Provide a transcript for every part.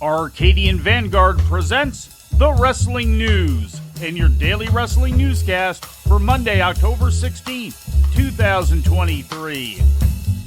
Arcadian Vanguard presents The Wrestling News and your daily wrestling newscast for Monday, October 16th, 2023.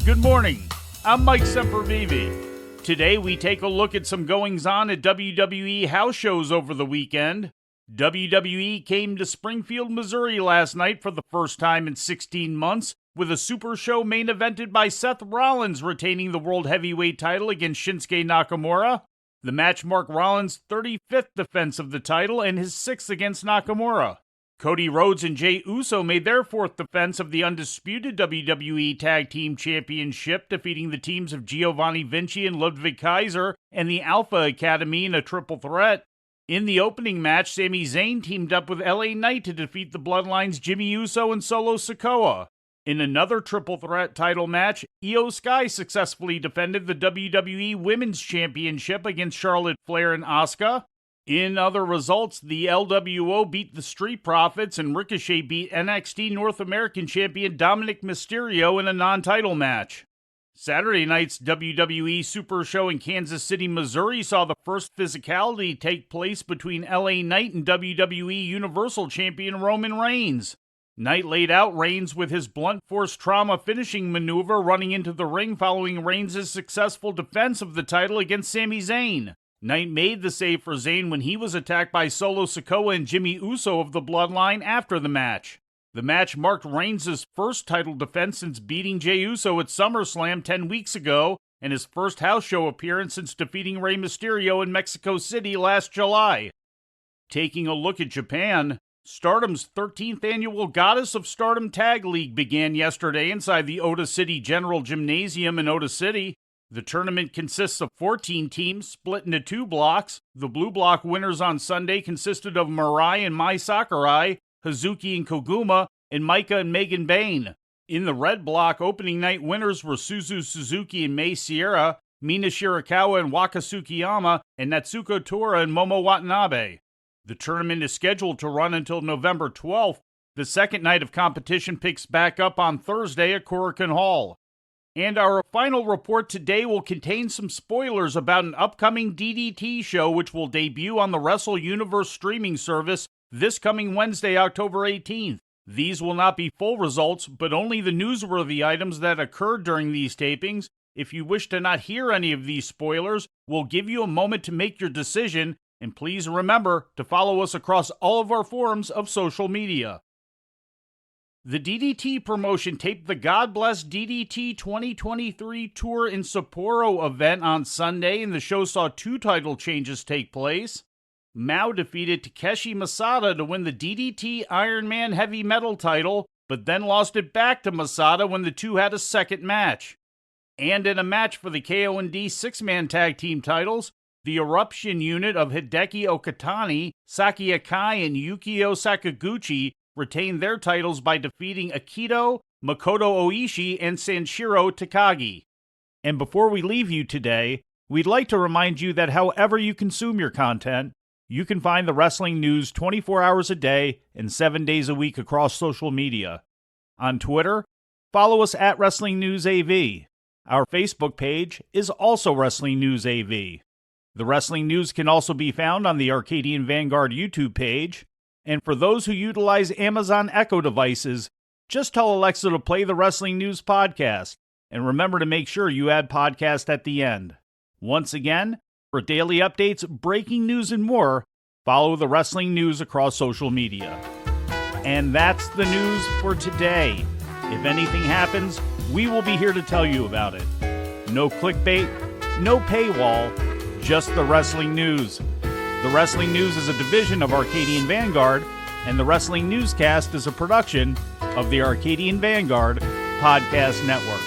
Good morning, I'm Mike Sempervive. Today we take a look at some goings-on at WWE House Shows over the weekend. WWE came to Springfield, Missouri last night for the first time in 16 months, with a Super Show main evented by Seth Rollins retaining the World Heavyweight title against Shinsuke Nakamura. The match marked Rollins' 35th defense of the title and his 6th against Nakamura. Cody Rhodes and Jey Uso made their 4th defense of the undisputed WWE Tag Team Championship, defeating the teams of Giovanni Vinci and Ludwig Kaiser and the Alpha Academy in a triple threat. In the opening match, Sami Zayn teamed up with LA Knight to defeat the Bloodline's Jimmy Uso and Solo Sikoa. In another triple threat title match, Io Sky successfully defended the WWE Women's Championship against Charlotte Flair and Asuka. In other results, the LWO beat the Street Profits and Ricochet beat NXT North American Champion Dominic Mysterio in a non-title match. Saturday night's WWE Super Show in Kansas City, Missouri saw the first physicality take place between LA Knight and WWE Universal Champion Roman Reigns. Knight laid out Reigns with his blunt force trauma finishing maneuver, running into the ring following Reigns' successful defense of the title against Sami Zayn. Knight made the save for Zayn when he was attacked by Solo Sikoa and Jimmy Uso of the Bloodline after the match. The match marked Reigns' first title defense since beating Jey Uso at SummerSlam 10 weeks ago, and his first house show appearance since defeating Rey Mysterio in Mexico City last July. Taking a look at Japan, Stardom's 13th annual Goddess of Stardom Tag League began yesterday inside the Ota City General Gymnasium in Ota City. The tournament consists of 14 teams split into 2 blocks. The blue block winners on Sunday consisted of Mirai and Mai Sakurai, Hazuki and Koguma, and Maika and Megan Bain. In the red block, opening night winners were Suzu Suzuki and Mei Sierra, Mina Shirakawa and Waka Tsukiyama, and Natsuko Tora and Momo Watanabe. The tournament is scheduled to run until November 12th. The second night of competition picks back up on Thursday at Korakuen Hall. And our final report today will contain some spoilers about an upcoming DDT show which will debut on the Wrestle Universe streaming service this coming Wednesday, October 18th. These will not be full results, but only the newsworthy items that occurred during these tapings. If you wish to not hear any of these spoilers, we'll give you a moment to make your decision. And please remember to follow us across all of our forms of social media. The DDT promotion taped the God Bless DDT 2023 Tour in Sapporo event on Sunday, and the show saw 2 title changes take place. Mao defeated Takeshi Masada to win the DDT Iron Man Heavy Metal title, but then lost it back to Masada when the two had a second match. And in a match for the KO&D 6-man tag team titles, the Eruption unit of Hideki Okatani, Saki Akai, and Yukio Sakaguchi retained their titles by defeating Akito, Makoto Oishi, and Sanshiro Takagi. And before we leave you today, we'd like to remind you that however you consume your content, you can find the wrestling news 24 hours a day and 7 days a week across social media. On Twitter, follow us at Wrestling News AV. Our Facebook page is also Wrestling News AV. The Wrestling News can also be found on the Arcadian Vanguard YouTube page. And for those who utilize Amazon Echo devices, just tell Alexa to play the Wrestling News podcast. And remember to make sure you add podcast at the end. Once again, for daily updates, breaking news, and more, follow the Wrestling News across social media. And that's the news for today. If anything happens, we will be here to tell you about it. No clickbait, no paywall, just the Wrestling News. The Wrestling News is a division of Arcadian Vanguard, and the Wrestling Newscast is a production of the Arcadian Vanguard Podcast Network.